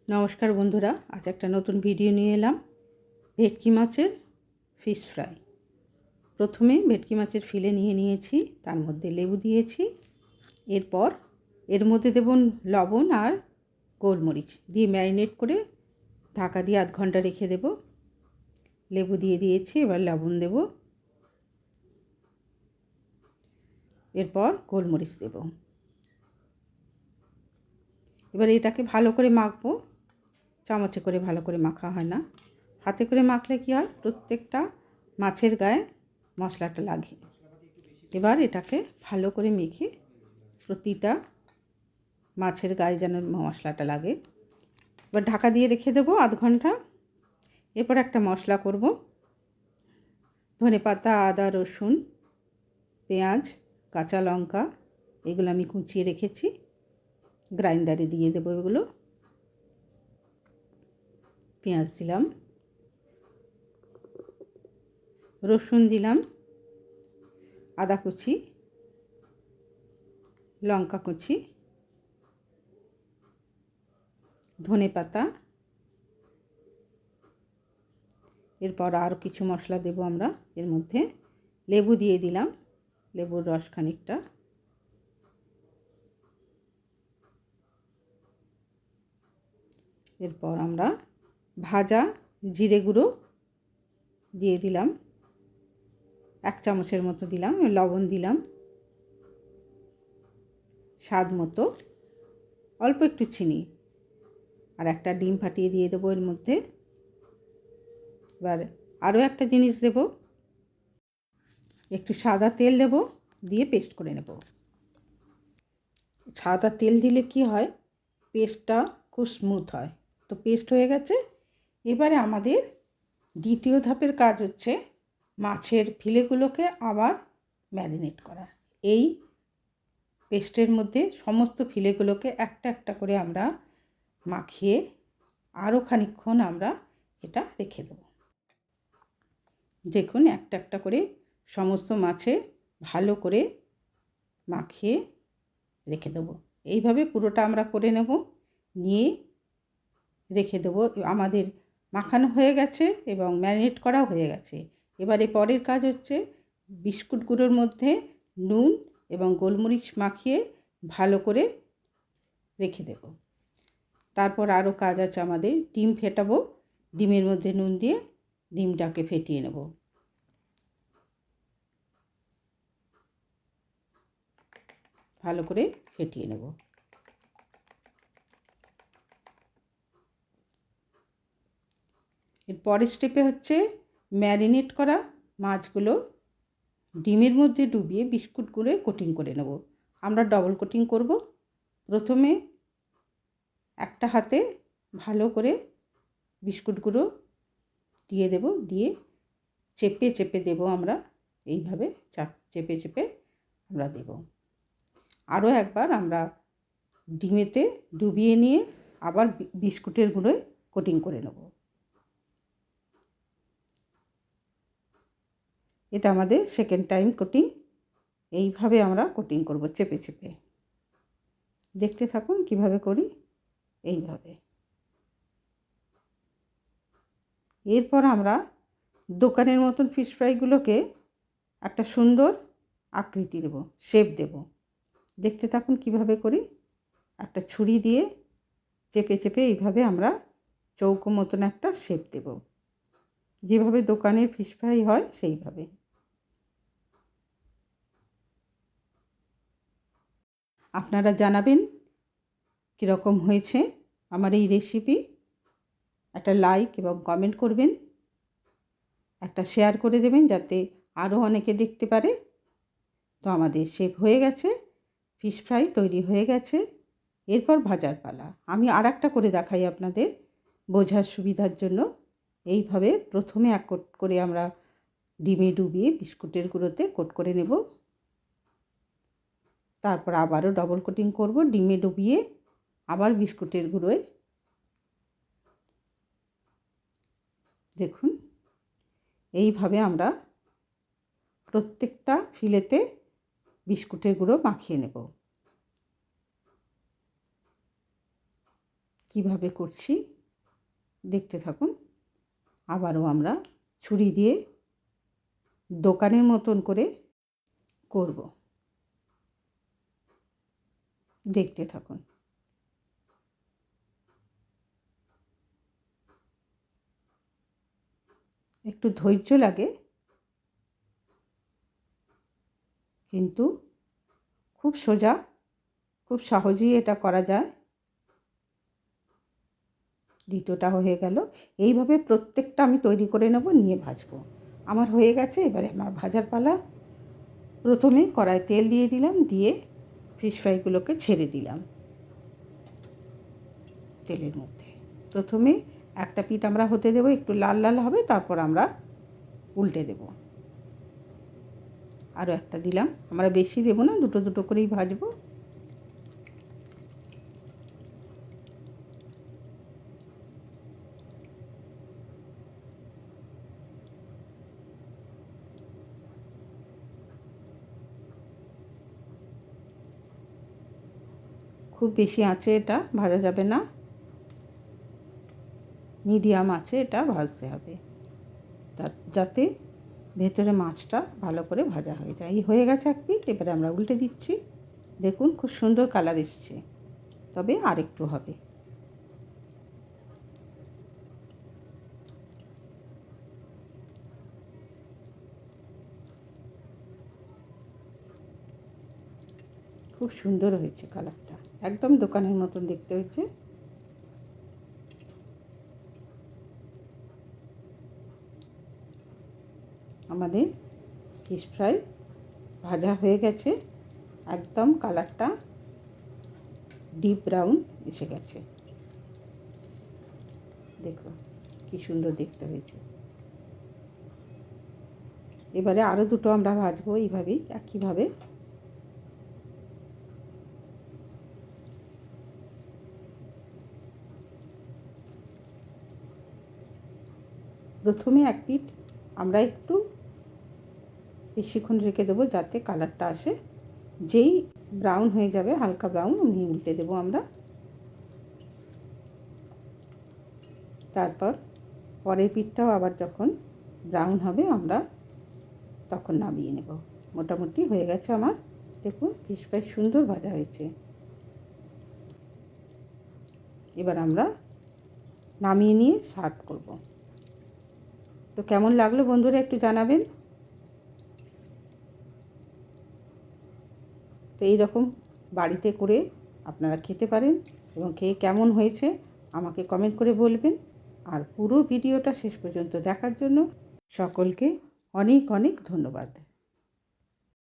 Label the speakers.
Speaker 1: নমস্কার বন্ধুরা, আজ একটা নতুন ভিডিও নিয়ে এলাম। ভেটকি মাছের ফিশ ফ্রাই। প্রথমে ভেটকি মাছের ফিলে নিয়েছি, তার মধ্যে লেবু দিয়েছি। এরপর এর মধ্যে দেব লবণ আর গোলমরিচ দিয়ে ম্যারিনেট করে ঢাকা দিয়ে আধ ঘন্টা রেখে দেব। লেবু দিয়ে দিয়েছি, এবার লবণ দেব, এরপর গোলমরিচ দেব। এবার এটাকে ভালো করে মাখবো। চামচে করে ভালো করে মাখা হয় না, হাতে করে মাখলে কি হয়, প্রত্যেকটা মাছের গায়ে মশলাটা লাগে। এবার এটাকে ভালো করে মেখে প্রতিটা মাছের গায়ে যেন মশলাটা লাগে। এবার ঢাকা দিয়ে রেখে দেবো আধ ঘন্টা। এরপর একটা মশলা করব। ধনেপাতা, আদা, রসুন, পেঁয়াজ, কাঁচা লঙ্কা এগুলো আমি কুচিয়ে রেখেছি, গ্রাইন্ডারে দিয়ে দেবো। এগুলো পেঁয়াজ দিলাম, রসুন দিলাম, আদা কুচি, লঙ্কা কুচি, ধনেপাতা, এরপর আরও কিছু মশলা দেব আমরা এর মধ্যে। লেবু দিয়ে দিলাম, লেবুর রস খানিকটা, এরপর আমরা ভাজা জিরে গুঁড়ো দিয়ে দিলাম, 1 চামচের মতো দিলাম। লবণ দিলাম স্বাদ মতো, অল্প একটু চিনি, আর একটা ডিম ফাটিয়ে দিয়ে দেবো এর মধ্যে। এবার আরও একটা জিনিস দেব, একটু সাদা তেল দেব, দিয়ে পেস্ট করে নেব। সাদা তেল দিলে কি হয়, পেস্টটা খুব স্মুথ হয়। তো পেস্ট হয়ে গেছে। এবারে আমাদের দ্বিতীয় ধাপের কাজ হচ্ছে মাছের ফিলেগুলোকে আবার ম্যারিনেট করা। এই পেস্টের মধ্যে সমস্ত ফিলেগুলোকে একটা একটা করে আমরা মাখিয়ে আরও খানিকক্ষণ আমরা এটা রেখে দেব। দেখুন, একটা একটা করে সমস্ত মাছে ভালো করে মাখিয়ে রেখে দেবো। এইভাবে পুরোটা আমরা করে নেব, নিয়ে রেখে দেবো। আমাদের মাখানো হয়ে গেছে এবং ম্যারিনেট করাও হয়ে গেছে। এবারে পরের কাজ হচ্ছে বিস্কুট গুঁড়োর মধ্যে নুন এবং গোলমরিচ মাখিয়ে ভালো করে রেখে দেব। তারপর আরও কাজ আছে আমাদের, ডিম ফেটাবো। ডিমের মধ্যে নুন দিয়ে ডিমটাকে ফেটিয়ে নেব। ভালো করে ফেটিয়ে নেব। এর পরের স্টেপে হচ্ছে ম্যারিনেট করা মাছগুলো ডিমের মধ্যে ডুবিয়ে বিস্কুট গুঁড়ে কোটিং করে নেব। আমরা ডবল কোটিং করব। প্রথমে একটা হাতে ভালো করে বিস্কুট গুঁড়ো দিয়ে দেব, দিয়ে চেপে চেপে দেব আমরা, এইভাবে চেপে চেপে আমরা দেব। আরও একবার আমরা ডিমেতে ডুবিয়ে নিয়ে আবার বিস্কুটের গুঁড়োয় কোটিং করে নেব। এটা আমাদের সেকেন্ড টাইম কোটিং। এইভাবে আমরা কোটিং করব চেপে চেপে। দেখতে থাকুন কিভাবে করি, এইভাবে। এরপর আমরা দোকানের মতন ফিশ ফ্রাইগুলোকে একটা সুন্দর আকৃতি দেব, শেপ দেব। দেখতে থাকুন কিভাবে করি। একটা ছুরি দিয়ে চেপে চেপে এইভাবে আমরা চৌকো মতন একটা শেপ দেব, যেভাবে দোকানের ফিশ ফ্রাই হয় সেইভাবে। আপনারা জানাবেন কীরকম হয়েছে আমার এই রেসিপি। একটা লাইক এবং কমেন্ট করবেন, একটা শেয়ার করে দেবেন যাতে আরও অনেকে দেখতে পারে। তো আমাদের শেপ হয়ে গেছে, ফিশ ফ্রাই তৈরি হয়ে গেছে। এরপর ভাজার পালা। আমি আর একটা করে দেখাই আপনাদের বোঝার সুবিধার জন্য। এইভাবে প্রথমে এক কোট করে আমরা ডিমে ডুবিয়ে বিস্কুটের গুঁড়োতে কোট করে নেব। তারপর আবারও ডবল কোটিং করব, ডিমে ডুবিয়ে আবার বিস্কুটের গুঁড়োয়। দেখুন, এইভাবে আমরা প্রত্যেকটা ফিলেতে বিস্কুটের গুঁড়ো মাখিয়ে নেব। কিভাবে করছি দেখতে থাকুন। আবারও আমরা ছুরি দিয়ে দোকানের মতন করে করব, দেখতে থাকুন। একটু ধৈর্য লাগে, কিন্তু খুব সোজা, খুব সহজেই এটা করা যায়। দ্বিতীয়টা হয়ে গেল। এইভাবে প্রত্যেকটা আমি তৈরি করে নেব, নিয়ে ভাজবো। আমার হয়ে গেছে, এবারে আমার ভাজার পালা। প্রথমে কড়ায় তেল দিয়ে দিলাম, দিয়ে ফিশ ফ্রাইগুলোকে ছেড়ে দিলাম তেলের মধ্যে। প্রথমে একটা পিঠ আমরা হতে দেবো, একটু লাল লাল হবে, তারপর আমরা উল্টে দেব। আরও একটা দিলাম, আমরা বেশি দেবো না, দুটো দুটো করেই ভাজবো। খুব বেশি আঁচে এটা ভাজা যাবে না, মিডিয়াম আঁচে এটা ভাজতে হবে, যাতে ভেতরে মাছটা ভালো করে ভাজা হয়ে যায়। এই হয়ে গেছে এক পিঠ, এবারে আমরা উল্টে দিচ্ছি। দেখুন খুব সুন্দর কালার এসছে, তবে আর একটু হবে। খুব সুন্দর হয়েছে কালারটা, একদম দোকানের মতন দেখতে হয়েছে। আমাদের ফিশ ফ্রাই ভাজা হয়ে গেছে, একদম কালারটা ডিপ ব্রাউন এসে গেছে। দেখো কি সুন্দর দেখতে হয়েছে। এবারে আরও দুটো আমরা ভাজবো এইভাবেই, একইভাবে। প্রথমে এক পিঠ আমরা একটু বেশিক্ষণ রেখে দেবো, যাতে কালারটা আসে। যেই ব্রাউন হয়ে যাবে, হালকা ব্রাউন, অমনি উল্টে দেবো আমরা। তারপর পরের পিঠটাও আবার যখন ব্রাউন হবে, আমরা তখন নামিয়ে নেব। মোটামুটি হয়ে গেছে আমার। দেখুন ফিশ ফ্রাই সুন্দর ভাজা হয়েছে। এবার আমরা নামিয়ে নিয়ে সার্ভ করব। তো কেমন লাগলো বন্ধুরা একটু জানাবেন। তো এইরকম বাড়িতে করে আপনারা খেতে পারেন, এবং খেয়ে কেমন হয়েছে আমাকে কমেন্ট করে বলবেন। আর পুরো ভিডিওটা শেষ পর্যন্ত দেখার জন্য সকলকে অনেক অনেক ধন্যবাদ।